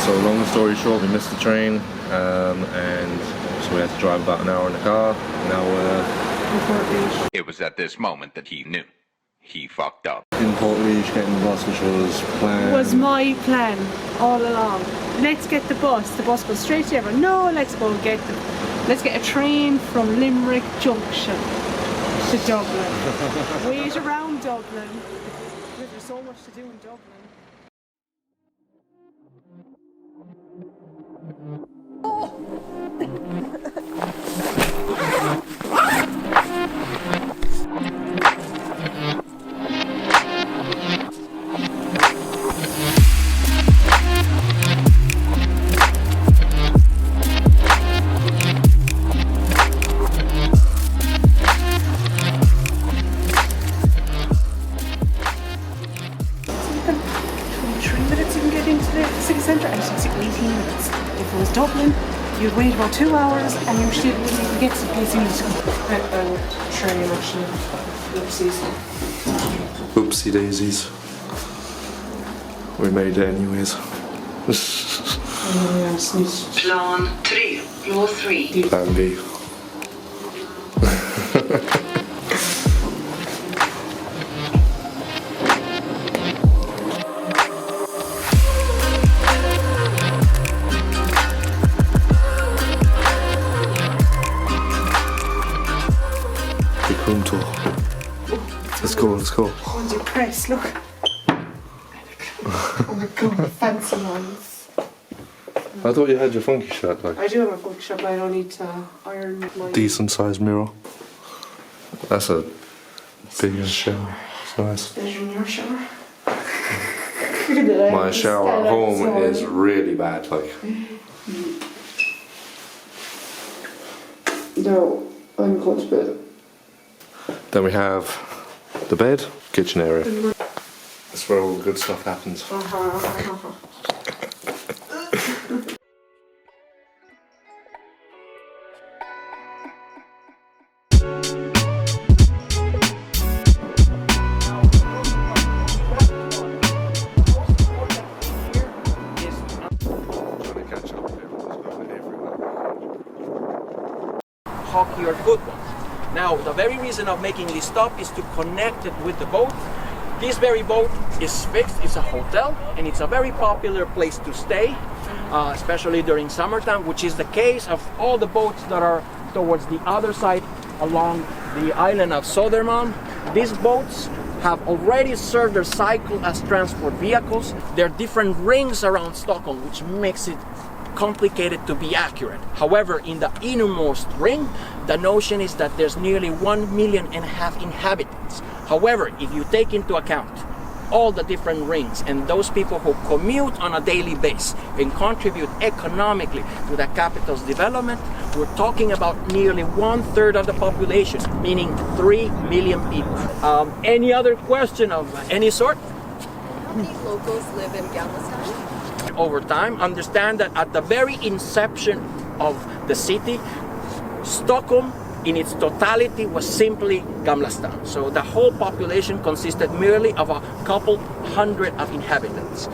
So long story short, we missed the train, and so we had to drive about an hour in the car. Now we're It was at this moment that he knew. He fucked up. in Port Reach getting the bus, which was planned. It was my plan all along. Let's get the bus. The bus goes straight to everyone. No, let's get a train from Limerick Junction to Dublin. Wait around Dublin. There's so much to do in Dublin. City centre, and it takes you 18 minutes. If it was Dublin, you'd wait about 2 hours and you should even get to the place you need to go. And train actually. Oopsies. Oopsie daisies. We made it anyways. Plan 3, floor 3. Plan B. Let's go, let's go. One's your press, look. Oh my god, fancy ones. I thought you had your funky shirt, like. I do have a funky shirt, but I don't need to iron my... Decent sized mirror. That's a big shower. It's nice. Better than your shower. My shower at home is really bad, like. No, I'm going to bed. Then we have the bed, kitchen area. That's where all the good stuff happens. Hockey or football. Now, the very reason of making this stop is to connect it with the boat. This very boat is fixed, it's a hotel, and it's a very popular place to stay, especially during summertime, which is the case of all the boats that are towards the other side along the island of Södermalm. These boats have already served their cycle as transport vehicles. There are different rings around Stockholm, which makes it complicated to be accurate. However, in the innermost ring, the notion is that there's nearly 1.5 million inhabitants. However, if you take into account all the different rings and those people who commute on a daily basis and contribute economically to the capital's development, we're talking about nearly 1/3 of the population, meaning 3 million people. Any other question of any sort? How many locals live in Galveston? Over time, understand that at the very inception of the city, Stockholm in its totality was simply Gamla stan. So the whole population consisted merely of a couple hundred of inhabitants.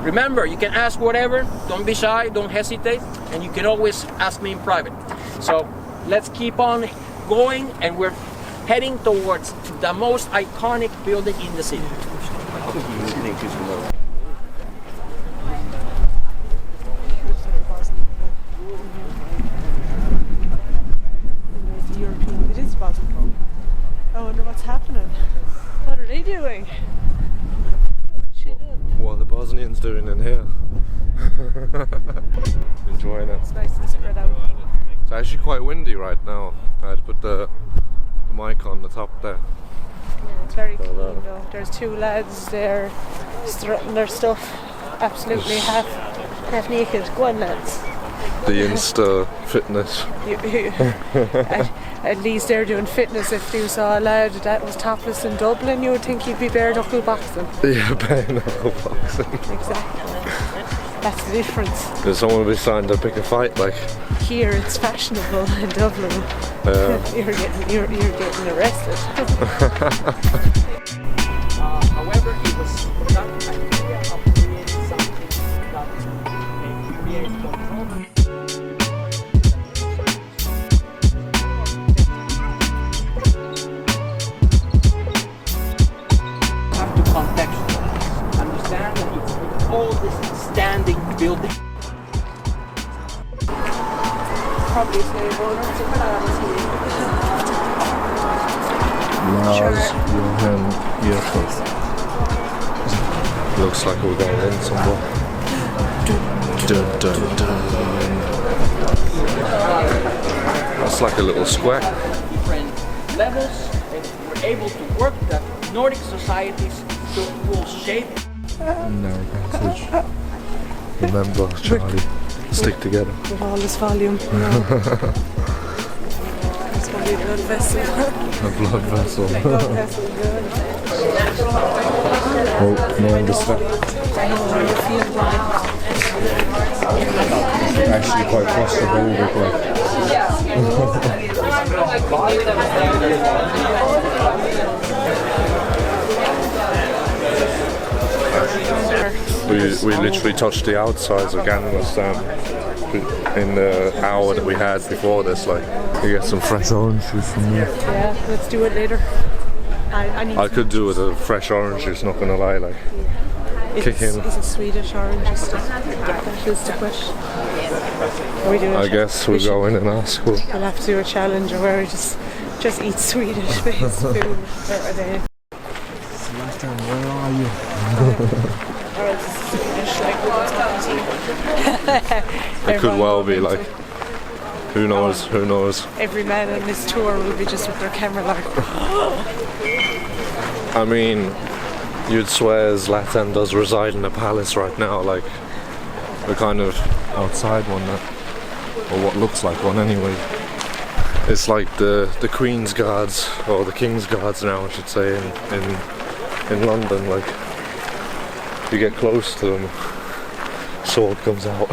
Remember, you can ask whatever, don't be shy, don't hesitate, and you can always ask me in private. So let's keep on going, and we're heading towards the most iconic building in the city. It is Bosnian. I wonder what's happening. What are they doing? What's she doing? What are the Bosnians doing in here? Enjoying it. It's nice and spread out. It's actually quite windy right now. I had to put the mic on the top there. Yeah, it's very clean though. There's two lads there strutting their stuff absolutely half naked. Go on, lads. The Insta fitness. At least they're doing fitness. If you saw a lad that was topless in Dublin, you would think he'd be bare knuckle boxing. Yeah, bare knuckle boxing. Exactly. That's the difference. There's someone be signed to pick a fight, like. Here it's fashionable in Dublin. You're getting arrested. However, it was not an idea of creating something that oldest standing building. Probably slave owners. Lars Johan Earfoot. Looks like we're going in somewhere. Dun, dun, dun. That's like a little square. Different levels, and we're able to work the Nordic societies to full shape. No message. Remember, Charlie, stick together. With all this volume. It's going to be a blood vessel. A blood vessel. Blood vessel, good. Oh, no understand. I know how you feel about it. Actually quite claustrophobic, like. We literally touched the outsides of Afghanistan in the hour that we had before this. Like, you get some fresh orange juice from there. Yeah, let's do it later. I could do with a fresh orange juice, not gonna lie. Like, kick in. Is it Swedish orange juice? That is the question. I guess we'll go in and ask. We'll have to do a challenge where we just eat Swedish based food for a day. Sebastian, where are you? Or it's Swedish, like we were talking to. It could well be like, who knows, who knows. Every man on this tour will be just with their camera like. I mean, you'd swear Zlatan does reside in a palace right now, like we're kind of outside one, or what looks like one anyway. It's like the Queen's Guards, or the King's Guards now I should say, in London. Like, you get close to them, sword comes out.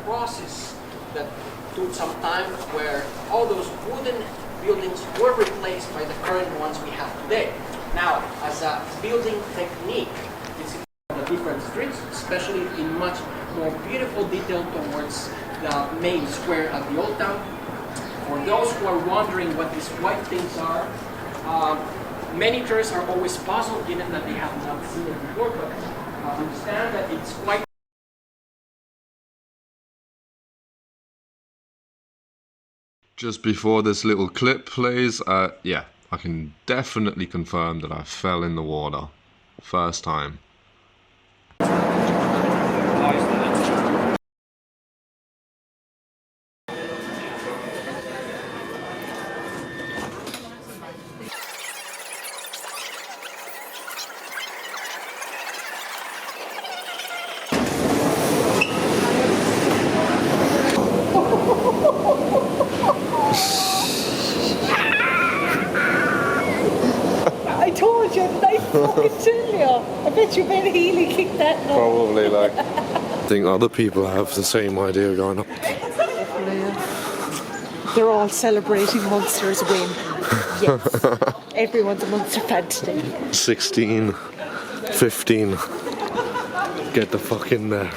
Process that took some time, where all those wooden buildings were replaced by the current ones we have today. Now, as a building technique, this is the different streets, especially in much more beautiful detail towards the main square of the old town. For those who are wondering what these white things are, many tourists are always puzzled given that they have not seen it before, but understand that it's quite. Just before this little clip plays, yeah, I can definitely confirm that I fell in the water. First time. I told you, did I fucking tell you? I bet you Ben Healy kicked that note. Probably, like. I think other people have the same idea going on. They're all celebrating Munster's win. Yes. Everyone's a Munster fan today. 16, 15. Get the fuck in there.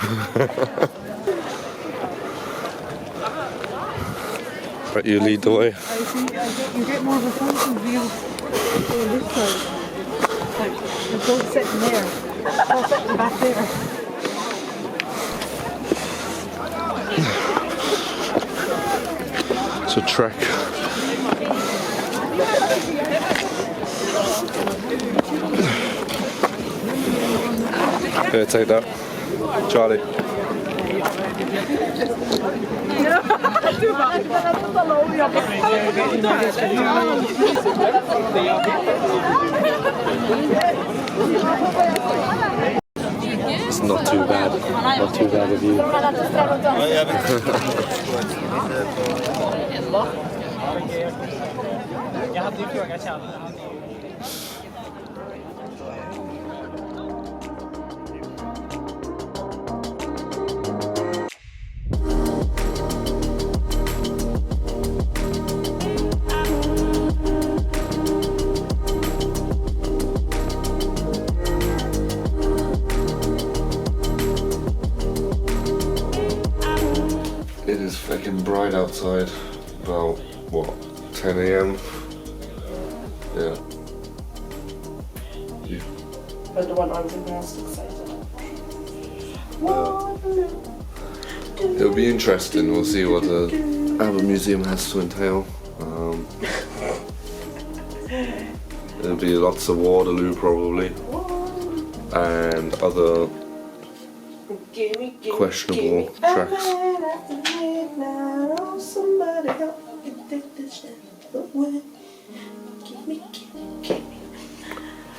Right, you lead the way. I think you get more of a function view on this side. Like, there's both sitting there. Both sitting back there. It's a trek. Here, take that. Charlie. It's not too bad. Not too bad of you. It is fucking bright outside, about what, 10 AM? Yeah. was the one I was most excited about. It'll be interesting. We'll see what the ABBA Museum has to entail. There'll be lots of Waterloo probably, and other questionable tracks.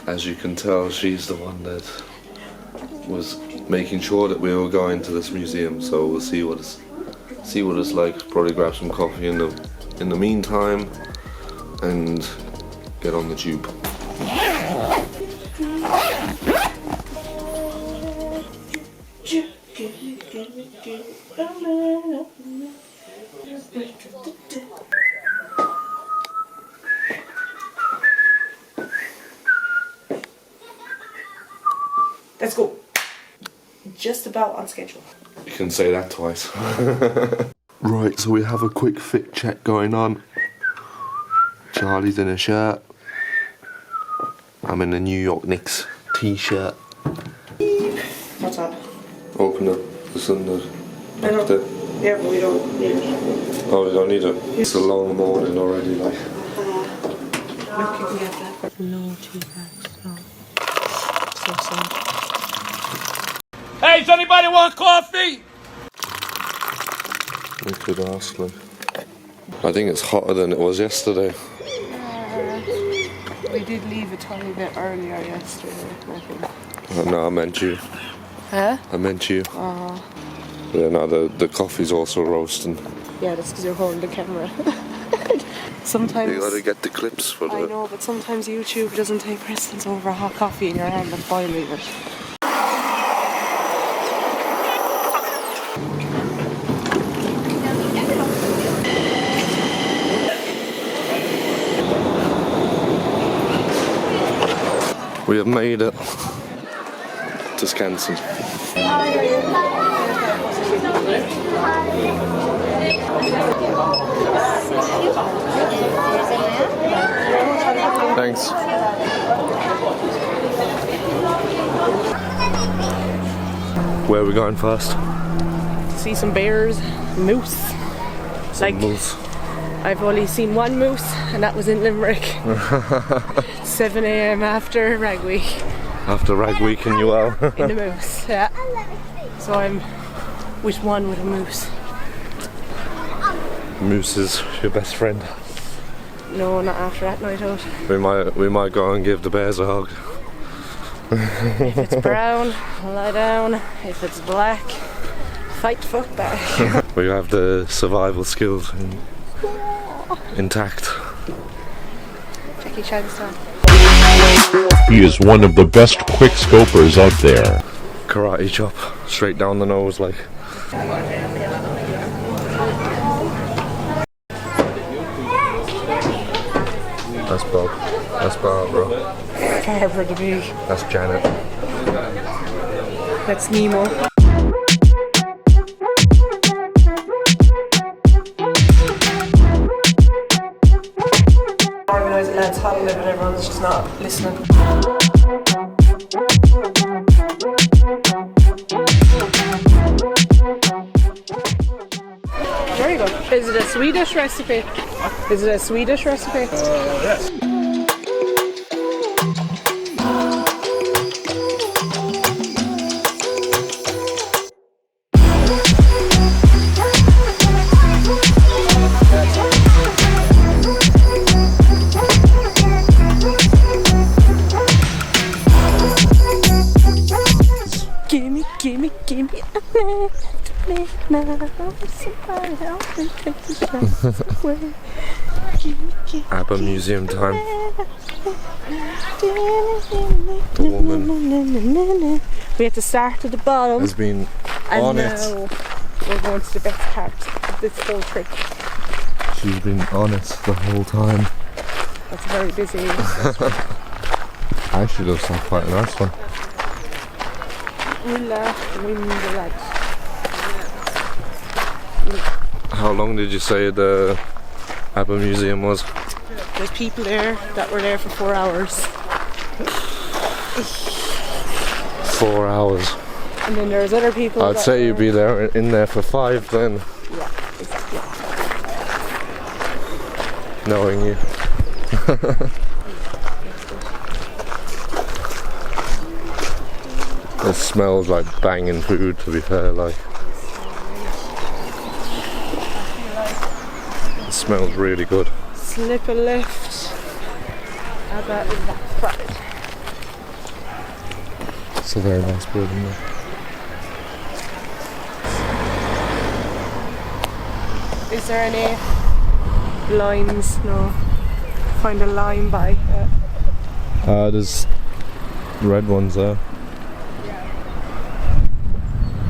As you can tell, she's the one that was making sure that we were going to this museum. So we'll see what it's like. Probably grab some coffee in the meantime, and get on the tube. Let's go. Just about on schedule. You can say that twice. Right, so we have a quick fit check going on. Charlie's in a shirt. I'm in a New York Knicks t-shirt. What's up? Open up the Sunday. Yeah, but we don't need it. Oh, we don't need it. It's a long morning already, like. Look, you can get that. No tea bags, no. So sad. Hey, does anybody want coffee? We could ask them. I think it's hotter than it was yesterday. We did leave a tiny bit earlier yesterday, I think. No, I meant you. Huh? I meant you. Yeah, no, the coffee's also roasting. Yeah, that's because you're holding the camera. Sometimes... You gotta get the clips for I that. know, but sometimes YouTube doesn't take precedence over hot coffee in your hand and boiling it. We have made it to Skansen. Thanks. Where are we going first? See some bears, moose. Some moose. I've only seen one moose, and that was in Limerick. 7 AM after Rag Week. After Rag Week in UL. In the moose, yeah. So I'm with a moose. Moose is your best friend. No, not after that night out. We might go and give the bears a hug. If it's brown, lie down. If it's black, fight the fuck back. We have the survival skills intact. Jackie Chan's time. He is one of the best quick scopers out there. Karate chop, straight down the nose like. That's Bob. That's Barbara. Barbara the Big. That's Janet. That's Nemo. Organise a lads holiday, but everyone's just not listening. Very good. Is it a Swedish recipe? Is it a Swedish recipe? Yes. Gimme somebody else can take the shots away. ABBA Museum time. The woman We had to start at the bottom. has been And on now it. we're going to the best part of this whole trip. She's been on it the whole time. That's very busy. Actually looks like quite a nice one. Willa Windelads. How long did you say the ABBA Museum was? There's people there that were there for 4 hours. 4 hours. And then there's other people. I'd say you'd be there in there for 5 then. Yeah, exactly. Knowing you. It smells like banging food, to be fair, like. It smells really good. Slip a lift. About that Friday. It's a very nice building there. Is there any lines? No. Find a line by. There's red ones there.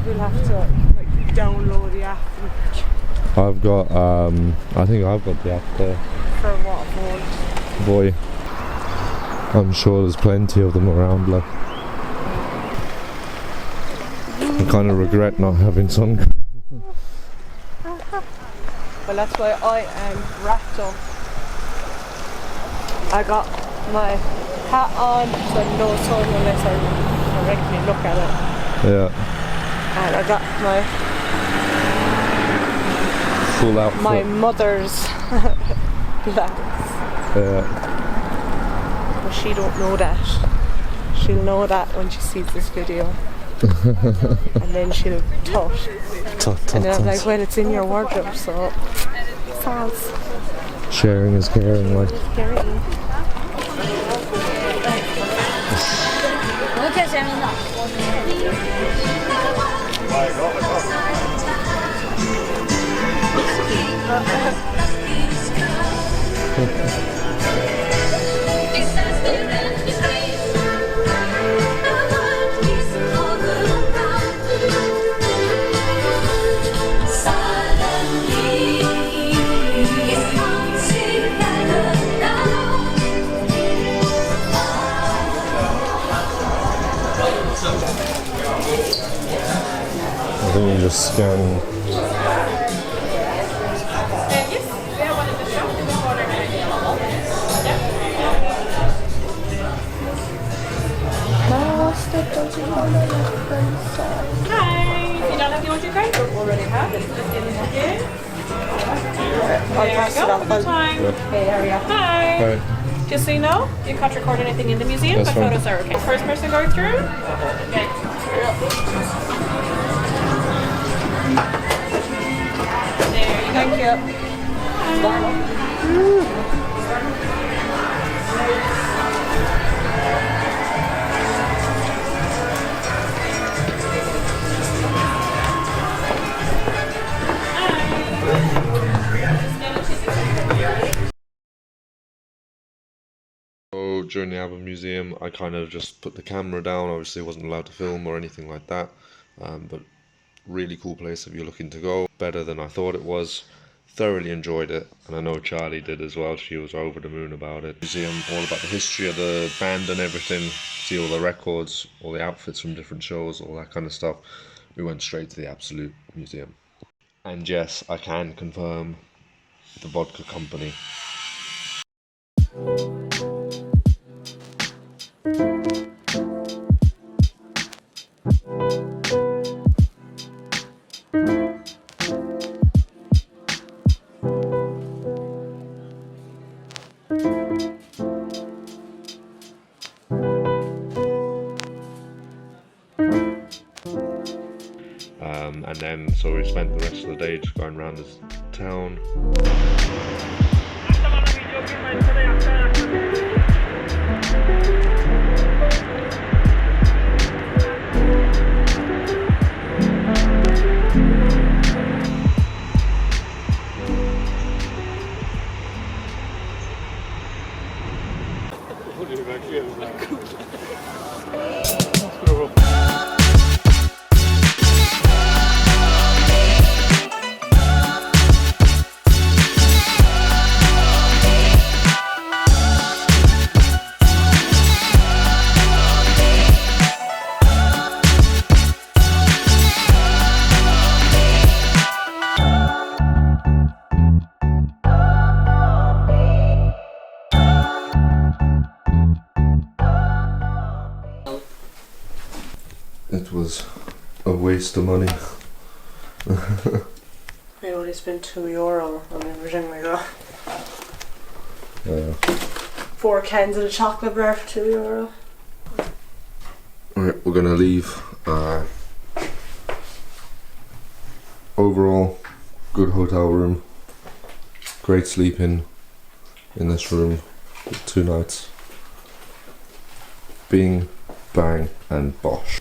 We'll have to like download the app. I've got, I think I've got the app there. For what phone? Boy, I'm sure there's plenty of them around, like. I kind of regret not having sun cream. Well, that's why I am wrapped up. I got my hat on, so no sun unless I directly look at it. Yeah. And I got my Full outfit. my mother's glasses. Yeah. But she don't know that. She'll know that when she sees this video. And then she'll tut. And then I'm like, well, it's in your wardrobe, so false. Sharing is caring, like. I think you just scan. Hi. You don't have your card? You already have it. Just in here. I'll pass it off. Hey, there we go. Hi. Right. Just so you know, you can't record anything in the museum, That's but fine. photos are okay. First person going through. Okay. There you go. Thank you. So during the album museum, I kind of just put the camera down. Obviously, wasn't allowed to film or anything like that. But really cool place if you're looking to go. Better than I thought it was. Thoroughly enjoyed it, and I know Charlie did as well. She was over the moon about it. Museum, all about the history of the band and everything. See all the records, all the outfits from different shows, all that kind of stuff. We went straight to the Absolute Museum. And yes, I can confirm the vodka company. And then, so we spent the rest of the day just going around this town. it was a waste of money. I only spent €2 on everything we got. Yeah. 4 cans of the chocolate bar for €2. Alright, we're gonna leave. Overall, good hotel room. Great sleeping in this room. 2 nights. Bing, bang, and bosh.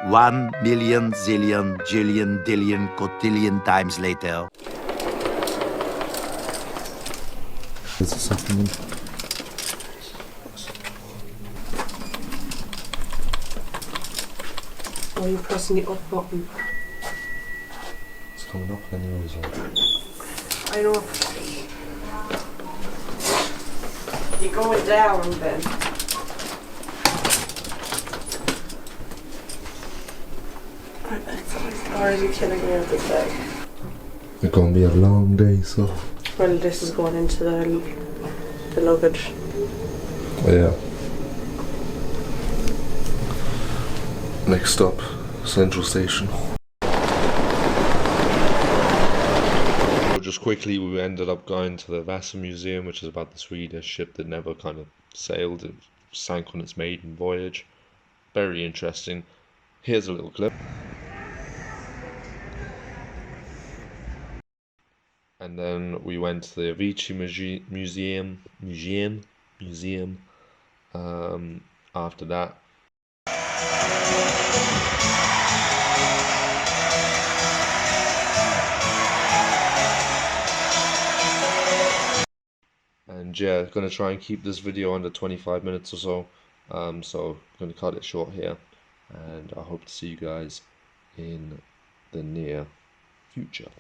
1 million, zillion, jillion, dillion, cotillion times later. There's the second one. Oh, you're pressing the up button. It's coming up anyways. I know. You're going down then. Or are you killing me with this bag? It's gonna be a long day, so. Well, this is going into the luggage. Yeah. Next stop, Central Station. Just quickly, we ended up going to the Vasa Museum, which is about the Swedish ship that never kind of sailed. It sank on its maiden voyage. Very interesting. Here's a little clip. And then we went to the Avicii Museum. After that. And yeah, gonna try and keep this video under 25 minutes or so. So gonna cut it short here, and I hope to see you guys in the near future.